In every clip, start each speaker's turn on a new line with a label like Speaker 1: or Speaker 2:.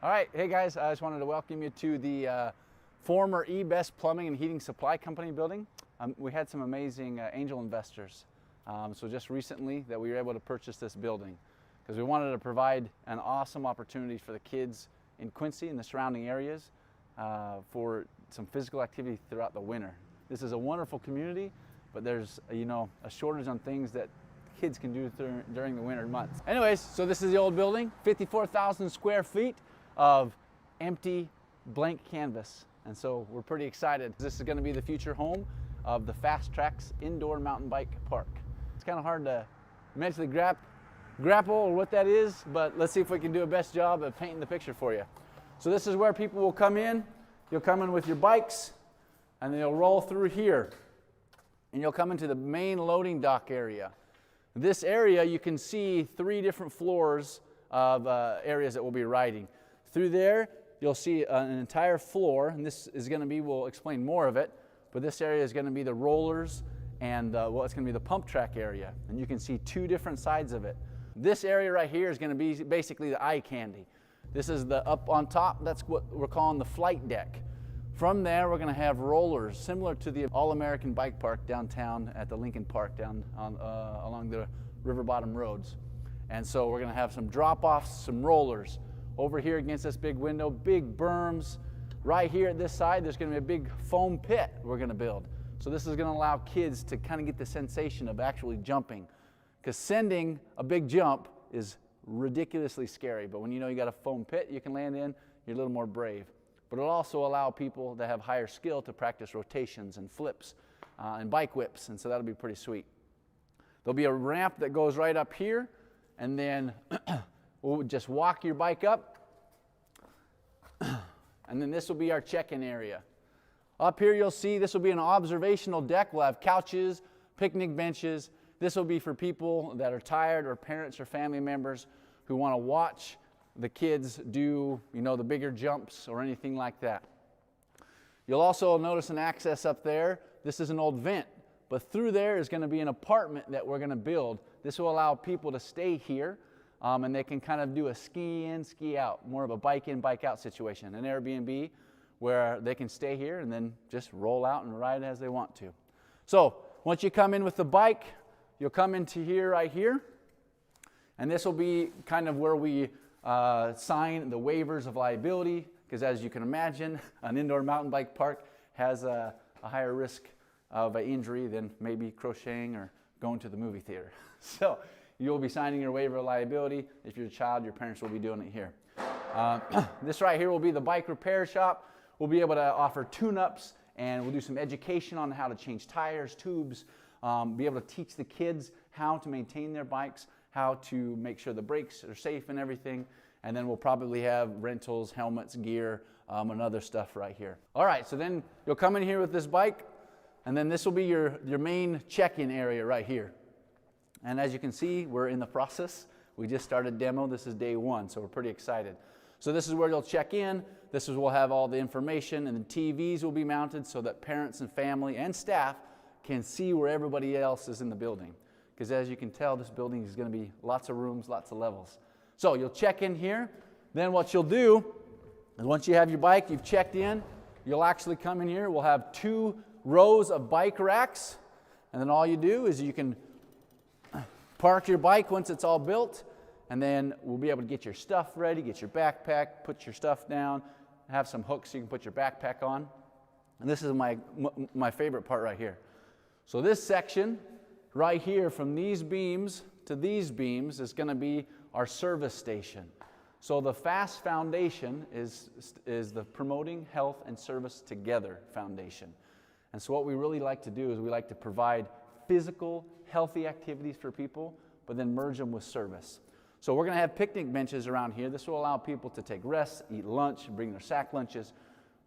Speaker 1: All right, hey guys, I just wanted to welcome you to the former eBest Plumbing and Heating Supply Company building. We had some amazing angel investors. So just recently that we were able to purchase this building because we wanted to provide an awesome opportunity for the kids in Quincy and the surrounding areas for some physical activity throughout the winter. This is a wonderful community, but there's a shortage on things that kids can do during the winter months. Anyways, so this is the old building, 54,000 square feet of empty blank canvas. And so we're pretty excited. This is going to be the future home of the Fast Tracks Indoor Mountain Bike Park. It's kind of hard to mentally grapple what that is, but let's see if we can do a best job of painting the picture for you. So this is where people will come in. You'll come in with your bikes and they'll roll through here. And you'll come into the main loading dock area. This area, you can see 3 different floors of areas that we'll be riding. Through there, you'll see an entire floor, and this is going to be, we'll explain more of it, but this area is going to be the rollers and it's going to be the pump track area. And you can see 2 different sides of it. This area right here is going to be basically the eye candy. This is the up on top, that's what we're calling the flight deck. From there, we're going to have rollers similar to the All-American Bike Park downtown at the Lincoln Park down on, along the river bottom roads. And so we're going to have some drop-offs, some rollers. Over here against this big window, big berms. Right here at this side, there's going to be a big foam pit we're going to build. So this is going to allow kids to kind of get the sensation of actually jumping. Because sending a big jump is ridiculously scary. But when you know you got a foam pit you can land in, you're a little more brave. But it'll also allow people that have higher skill to practice rotations and flips and bike whips. And so that'll be pretty sweet. There'll be a ramp that goes right up here. And then we'll just walk your bike up, and then this will be our check-in area. Up here you'll see this will be an observational deck. We'll have couches, picnic benches. This will be for people that are tired or parents or family members who want to watch the kids do, the bigger jumps or anything like that. You'll also notice an access up there. This is an old vent, but through there is going to be an apartment that we're going to build. This will allow people to stay here. And they can kind of do a ski in, ski out, more of a bike in, bike out situation, an Airbnb where they can stay here and then just roll out and ride as they want to. So once you come in with the bike, you'll come into here right here, and this will be kind of where we sign the waivers of liability, because as you can imagine, an indoor mountain bike park has a higher risk of an injury than maybe crocheting or going to the movie theater. So you'll be signing your waiver of liability. If you're a child, your parents will be doing it here. This right here will be the bike repair shop. We'll be able to offer tune-ups, and we'll do some education on how to change tires, tubes, be able to teach the kids how to maintain their bikes, how to make sure the brakes are safe and everything. And then we'll probably have rentals, helmets, gear, and other stuff right here. All right, so then you'll come in here with this bike, and then this will be your main check-in area right here. And as you can see, we're in the process. We just started demo. This is day 1, so we're pretty excited. So this is where you'll check in. This is where we'll have all the information, and the TVs will be mounted so that parents and family and staff can see where everybody else is in the building. Because as you can tell, this building is going to be lots of rooms, lots of levels. So you'll check in here. Then what you'll do is once you have your bike, you've checked in, you'll actually come in here. We'll have 2 rows of bike racks. And then all you do is you can park your bike once it's all built, and then we'll be able to get your stuff ready, get your backpack, put your stuff down, have some hooks so you can put your backpack on. And this is my favorite part right here. So this section right here from these beams to these beams is going to be our service station. So the FAST Foundation is the Promoting Health and Service Together Foundation. And so what we really like to do is we like to provide physical, healthy activities for people, but then merge them with service. So we're going to have picnic benches around here. This will allow people to take rests, eat lunch, bring their sack lunches.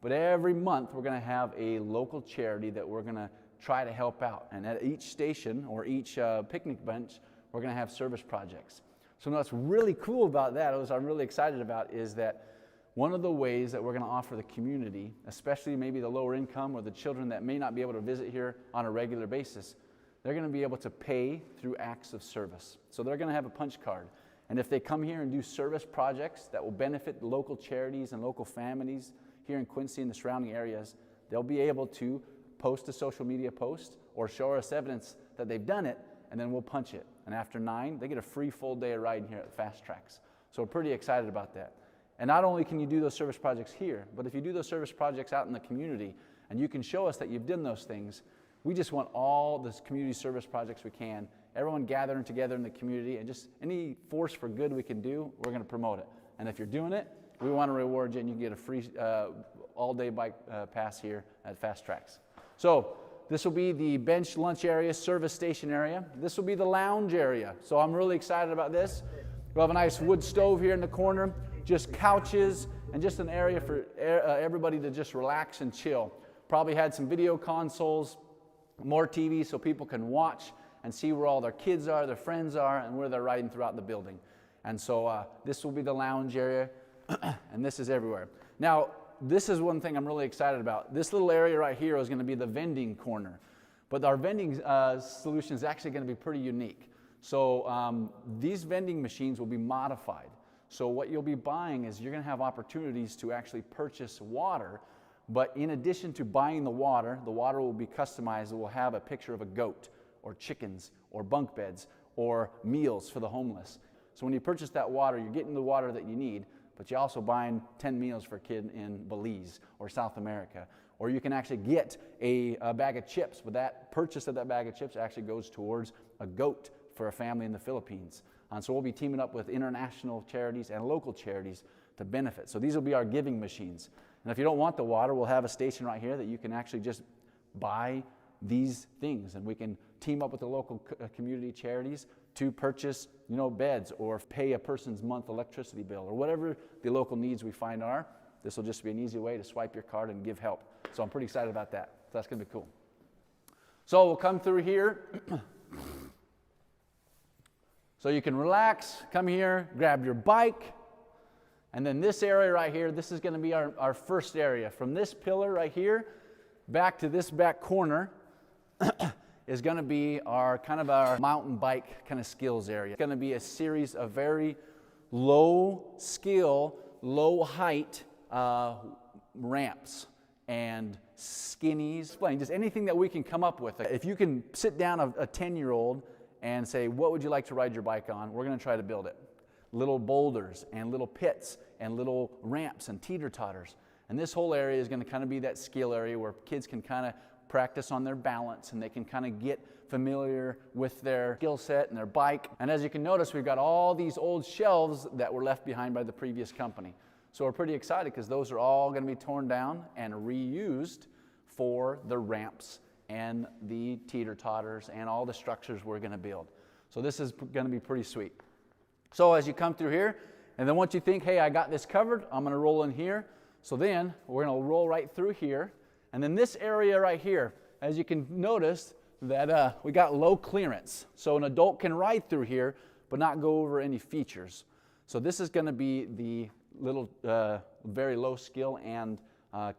Speaker 1: But every month we're going to have a local charity that we're going to try to help out. And at each station or each picnic bench, we're going to have service projects. So what's really cool about that, what I'm really excited about, is that one of the ways that we're going to offer the community, especially maybe the lower income or the children that may not be able to visit here on a regular basis, they're going to be able to pay through acts of service. So they're going to have a punch card. And if they come here and do service projects that will benefit local charities and local families here in Quincy and the surrounding areas, they'll be able to post a social media post or show us evidence that they've done it, and then we'll punch it. And after 9, they get a free full day of riding here at Fast Tracks. So we're pretty excited about that. And not only can you do those service projects here, but if you do those service projects out in the community and you can show us that you've done those things, we just want all the community service projects we can, everyone gathering together in the community, and just any force for good we can do, we're going to promote it. And if you're doing it, we want to reward you, and you can get a free all-day bike pass here at Fast Tracks. So this will be the bench lunch area, service station area. This will be the lounge area. So I'm really excited about this. We'll have a nice wood stove here in the corner, just couches, and just an area for everybody to just relax and chill. Probably had some video consoles, more TVs so people can watch and see where all their kids are, their friends are, and where they're riding throughout the building. And so this will be the lounge area, and this is everywhere. Now, this is one thing I'm really excited about. This little area right here is going to be the vending corner. But our vending solution is actually going to be pretty unique. So these vending machines will be modified. So what you'll be buying is you're going to have opportunities to actually purchase water. But in addition to buying the water will be customized. It will have a picture of a goat or chickens or bunk beds or meals for the homeless. So when you purchase that water, you're getting the water that you need, but you're also buying 10 meals for a kid in Belize or South America. Or you can actually get a bag of chips, but that purchase of that bag of chips actually goes towards a goat for a family in the Philippines. So we'll be teaming up with international charities and local charities to benefit. So these will be our giving machines. And if you don't want the water, we'll have a station right here that you can actually just buy these things, and we can team up with the local community charities to purchase, beds or pay a person's month electricity bill or whatever the local needs we find are. This will just be an easy way to swipe your card and give help. So I'm pretty excited about that. So that's going to be cool. So we'll come through here. So you can relax, come here, grab your bike, and then this area right here, this is going to be our first area. From this pillar right here back to this back corner is going to be our mountain bike kind of skills area. It's going to be a series of very low skill, low height ramps and skinnies, just anything that we can come up with. If you can sit down a 10-year-old and say, what would you like to ride your bike on? We're going to try to build it. Little boulders and little pits and little ramps and teeter-totters. And this whole area is going to kind of be that skill area where kids can kind of practice on their balance and they can kind of get familiar with their skill set and their bike. And as you can notice, we've got all these old shelves that were left behind by the previous company. So we're pretty excited because those are all going to be torn down and reused for the ramps and the teeter-totters and all the structures we're going to build. So this is going to be pretty sweet. So as you come through here, and then once you think, hey, I got this covered, I'm going to roll in here. So then we're going to roll right through here. And then this area right here, as you can notice that we got low clearance. So an adult can ride through here, but not go over any features. So this is going to be the little very low skill and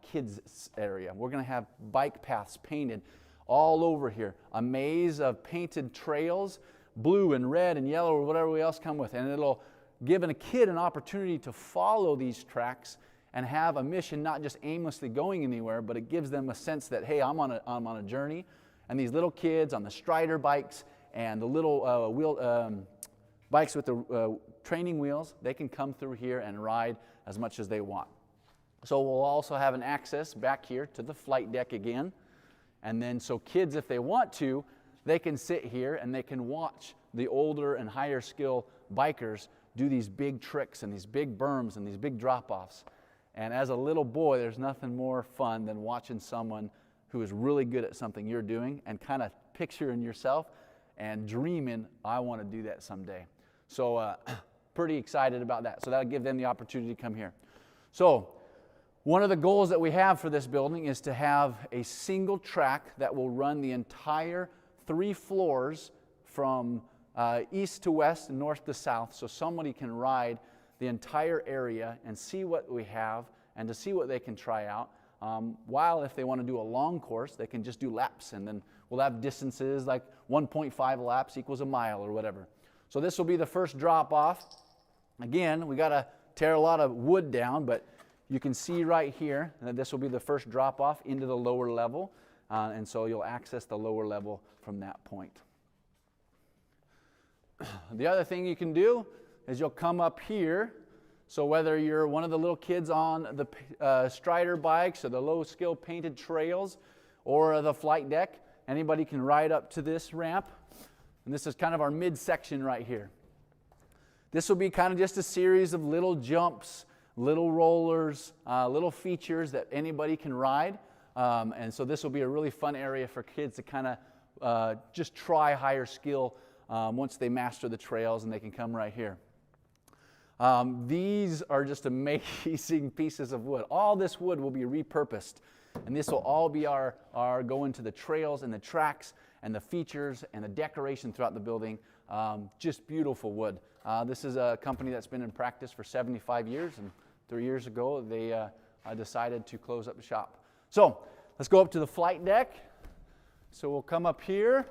Speaker 1: kids area. We're going to have bike paths painted all over here. A maze of painted trails, blue and red and yellow or whatever we else come with. And it'll give a kid an opportunity to follow these tracks and have a mission, not just aimlessly going anywhere, but it gives them a sense that, hey, I'm on a journey. And these little kids on the Strider bikes and the little bikes with the training wheels, they can come through here and ride as much as they want. So we'll also have an access back here to the flight deck again. And then so kids, if they want to, they can sit here and they can watch the older and higher skill bikers do these big tricks and these big berms and these big drop-offs. And as a little boy, there's nothing more fun than watching someone who is really good at something you're doing and kind of picturing yourself and dreaming, I want to do that someday. So pretty excited about that. So that'll give them the opportunity to come here. So one of the goals that we have for this building is to have a single track that will run the entire 3 floors from east to west and north to south, so somebody can ride the entire area and see what we have and to see what they can try out. While if they want to do a long course, they can just do laps, and then we'll have distances like 1.5 laps equals a mile or whatever. So this will be the first drop off. Again, we got to tear a lot of wood down, but you can see right here that this will be the first drop off into the lower level, and so you'll access the lower level from that point. The other thing you can do is you'll come up here. So whether you're one of the little kids on the Strider bikes or the low skill painted trails or the flight deck, anybody can ride up to this ramp. And this is kind of our midsection right here. This will be kind of just a series of little jumps, little rollers, little features that anybody can ride. And so this will be a really fun area for kids to kind of just try higher skill once they master the trails, and they can come right here. These are just amazing pieces of wood. All this wood will be repurposed, and this will all be our go into the trails and the tracks and the features and the decoration throughout the building. Just beautiful wood. This is a company that's been in practice for 75 years, and 3 years ago they decided to close up the shop. So let's go up to the flight deck. So we'll come up here.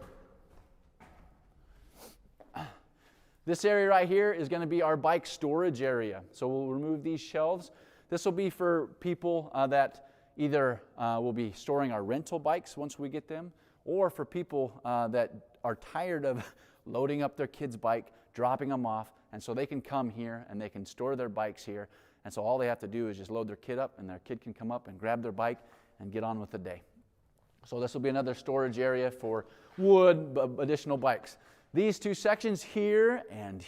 Speaker 1: This area right here is going to be our bike storage area. So we'll remove these shelves. This will be for people that either will be storing our rental bikes once we get them, or for people that are tired of loading up their kid's bike, dropping them off, and so they can come here and they can store their bikes here. And so all they have to do is just load their kid up, and their kid can come up and grab their bike and get on with the day. So this will be another storage area for wood, additional bikes. These two sections here and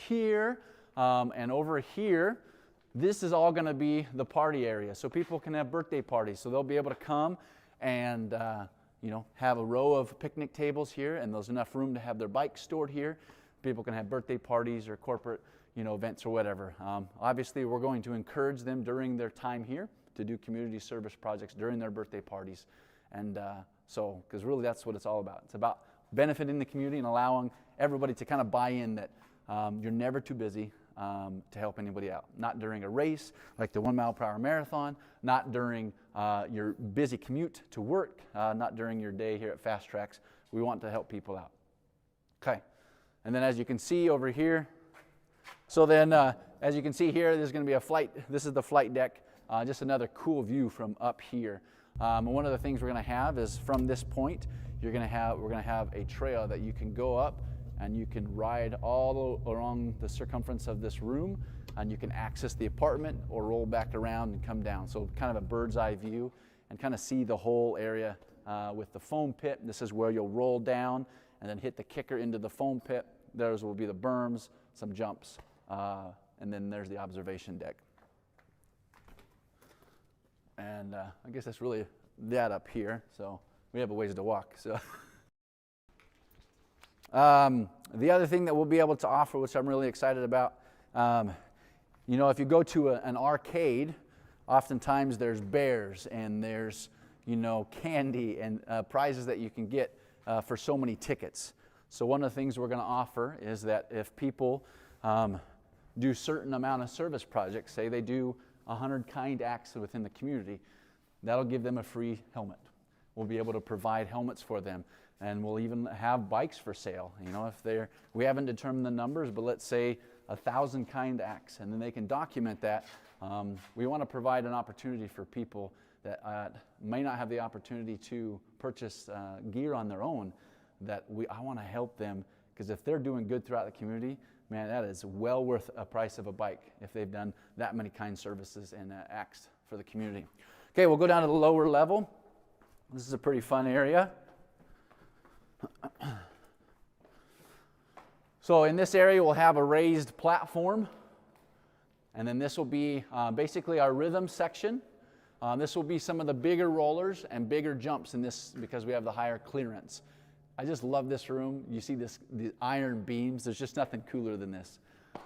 Speaker 1: over here, this is all going to be the party area. So people can have birthday parties. So they'll be able to come and have a row of picnic tables here, and there's enough room to have their bikes stored here. People can have birthday parties or corporate events or whatever. Obviously, we're going to encourage them during their time here to do community service projects during their birthday parties. And because really that's what it's all about. It's about benefiting the community and allowing everybody to kind of buy in that you're never too busy to help anybody out. Not during a race like the 1 mile per hour marathon, not during your busy commute to work, not during your day here at Fast Tracks. We want to help people out. Okay, and then as you can see over here, as you can see here, there's going to be a flight. This is the flight deck, just another cool view from up here. And one of the things we're going to have is from this point, we're going to have a trail that you can go up and you can ride all along the circumference of this room, and you can access the apartment or roll back around and come down. So kind of a bird's eye view and kind of see the whole area with the foam pit. This is where you'll roll down and then hit the kicker into the foam pit. Those will be the berms, some jumps, and then there's the observation deck. And I guess that's really that up here. So we have a ways to walk. So the other thing that we'll be able to offer, which I'm really excited about, if you go to an arcade, oftentimes there's bears and there's candy and prizes that you can get for so many tickets. So one of the things we're going to offer is that if people do certain amount of service projects, say they do 100 kind acts within the community, that'll give them a free helmet. We'll be able to provide helmets for them, and we'll even have bikes for sale. If we haven't determined the numbers, but let's say 1,000 kind acts, and then they can document that. We want to provide an opportunity for people that may not have the opportunity to purchase gear on their own. I want to help them, because if they're doing good throughout the community, man, that is well worth a price of a bike if they've done that many kind services and acts for the community. Okay, we'll go down to the lower level. This is a pretty fun area. So in this area, we'll have a raised platform, and then this will be basically our rhythm section. This will be some of the bigger rollers and bigger jumps in this because we have the higher clearance. I just love this room. You see the iron beams. There's just nothing cooler than this.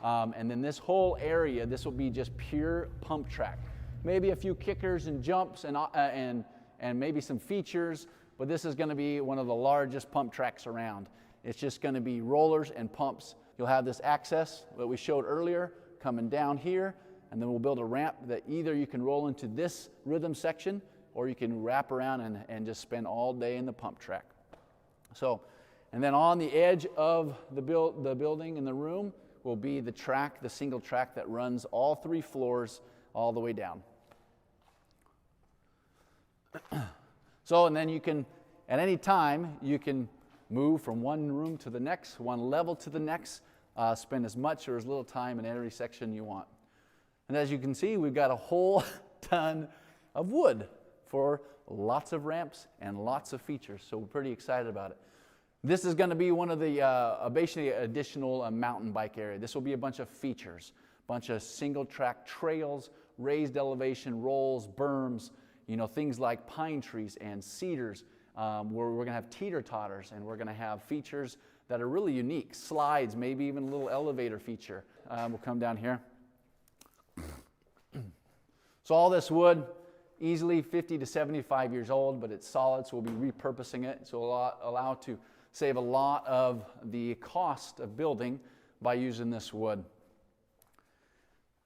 Speaker 1: And then this whole area, this will be just pure pump track. Maybe a few kickers and jumps and maybe some features, but this is going to be one of the largest pump tracks around. It's just going to be rollers and pumps. You'll have this access that we showed earlier coming down here, and then we'll build a ramp that either you can roll into this rhythm section or you can wrap around and just spend all day in the pump track. So And then on the edge of the building in the room will be the track, the single track that runs all 3 floors all the way down. So, and then you can, at any time, you can move from one room to the next, one level to the next, spend as much or as little time in every section you want. And as you can see, we've got a whole ton of wood for lots of ramps and lots of features, so we're pretty excited about it. This is going to be one of the basically additional mountain bike area. This will be a bunch of features, a bunch of single track trails, raised elevation rolls, berms, things like pine trees and cedars, where we're going to have teeter-totters, and we're going to have features that are really unique, slides, maybe even a little elevator feature. We'll come down here. So all this wood, easily 50 to 75 years old, but it's solid, so we'll be repurposing it. So allow to save a lot of the cost of building by using this wood.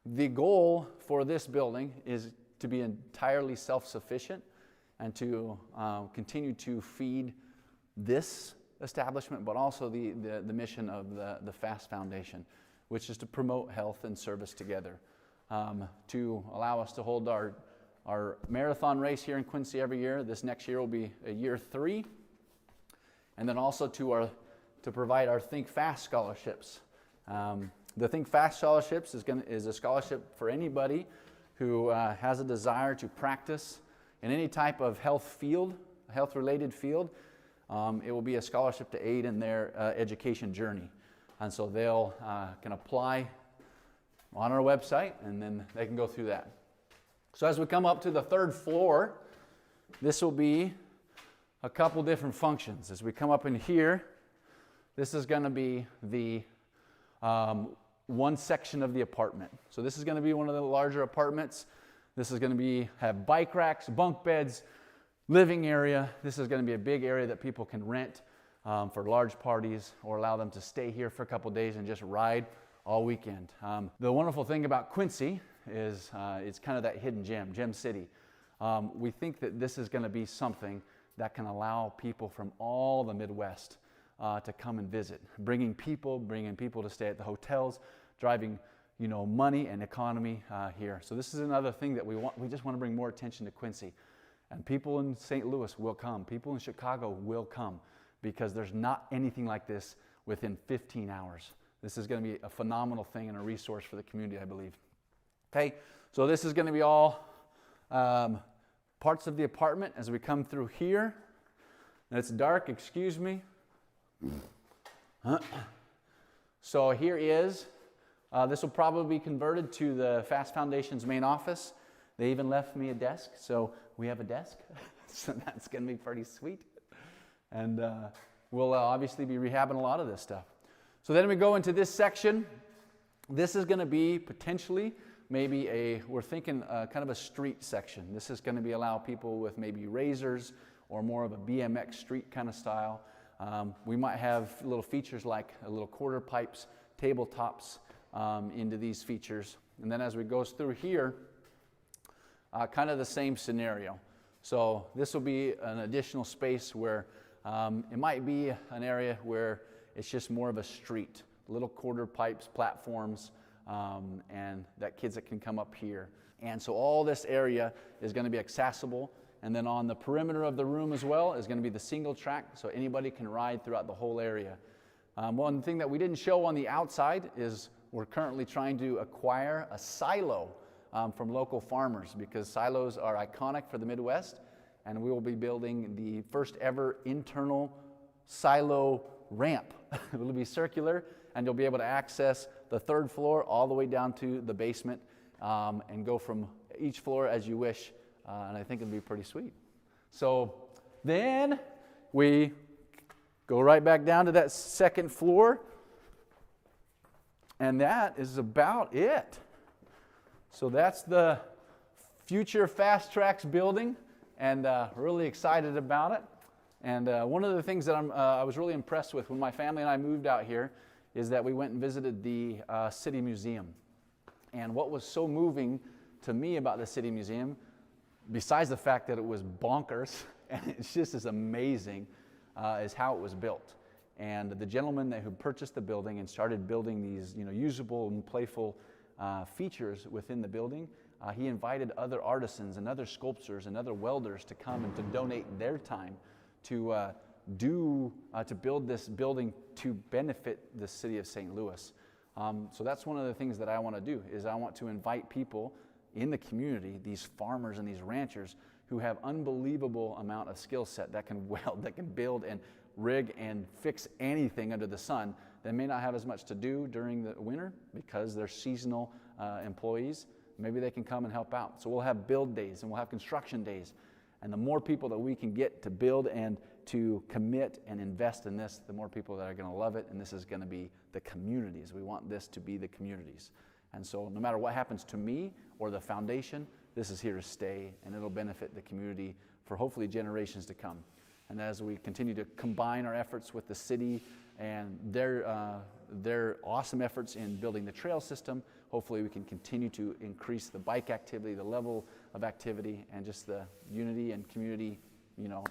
Speaker 1: The goal for this building is to be entirely self-sufficient and to continue to feed this establishment, but also the mission of the FAST Foundation, which is to promote health and service together, to allow us to hold our marathon race here in Quincy every year. This next year will be year 3. And then also to provide our Think Fast scholarships. The Think Fast scholarships is a scholarship for anybody who has a desire to practice in any type of health-related field. It will be a scholarship to aid in their education journey. And so they'll can apply on our website, and then they can go through that. So as we come up to the 3rd floor, this will be a couple different functions. As we come up in here, this is going to be the one section of the apartment. So this is going to be one of the larger apartments. This is going to have bike racks, bunk beds, living area. This is going to be a big area that people can rent for large parties, or allow them to stay here for a couple days and just ride all weekend. The wonderful thing about Quincy is it's kind of that hidden gem city. We think that this is going to be something that can allow people from all the Midwest to come and visit, bringing people to stay at the hotels, driving money and economy here. So this is another thing that we just want to bring more attention to Quincy. And people in St. Louis will come. People in Chicago will come, because there's not anything like this within 15 hours. This is going to be a phenomenal thing and a resource for the community, I believe. Okay, so this is going to be all parts of the apartment as we come through here. And it's dark, excuse me. So here is, this will probably be converted to the FAST Foundation's main office. They even left me a desk, so we have a desk. So that's going to be pretty sweet. And we'll obviously be rehabbing a lot of this stuff. So then we go into this section. This is going to be potentially maybe we're thinking kind of a street section. This is going to allow people with maybe razors or more of a BMX street kind of style. We might have little features like little quarter pipes, tabletops into these features. And then as we go through here, kind of the same scenario. So this will be an additional space where it might be an area where it's just more of a street, little quarter pipes, platforms, and that kids that can come up here. And so all this area is going to be accessible. And then on the perimeter of the room as well is going to be the single track, so anybody can ride throughout the whole area. One thing that we didn't show on the outside is we're currently trying to acquire a silo from local farmers, because silos are iconic for the Midwest, and we will be building the first ever internal silo ramp. It will be circular, and you'll be able to access the 3rd floor all the way down to the basement, and go from each floor as you wish, and I think it'll be pretty sweet. So then we go right back down to that 2nd floor, and that is about it. So that's the future Fast Tracks building, and really excited about it. And one of the things that I was really impressed with when my family and I moved out here is that we went and visited the City Museum. And what was so moving to me about the City Museum, besides the fact that it was bonkers, and it's just as amazing, is how it was built. And the gentleman who purchased the building and started building these, usable and playful features within the building, he invited other artisans and other sculptors and other welders to come and to donate their time to build this building to benefit the city of St. Louis. So that's one of the things that I want to do, is I want to invite people in the community, these farmers and these ranchers who have unbelievable amount of skill set, that can weld, that can build and rig and fix anything under the sun, that may not have as much to do during the winter because they're seasonal employees. Maybe they can come and help out. So we'll have build days and we'll have construction days. And the more people that we can get to build and to commit and invest in this, the more people that are going to love it. And this is going to be the communities. We want this to be the communities. And so no matter what happens to me or the foundation, this is here to stay, and it'll benefit the community for hopefully generations to come. And as we continue to combine our efforts with the city and their awesome efforts in building the trail system, hopefully we can continue to increase the bike activity, the level of activity, and just the unity and community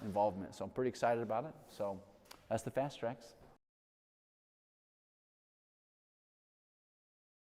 Speaker 1: involvement. So I'm pretty excited about it. So that's the Fast Tracks.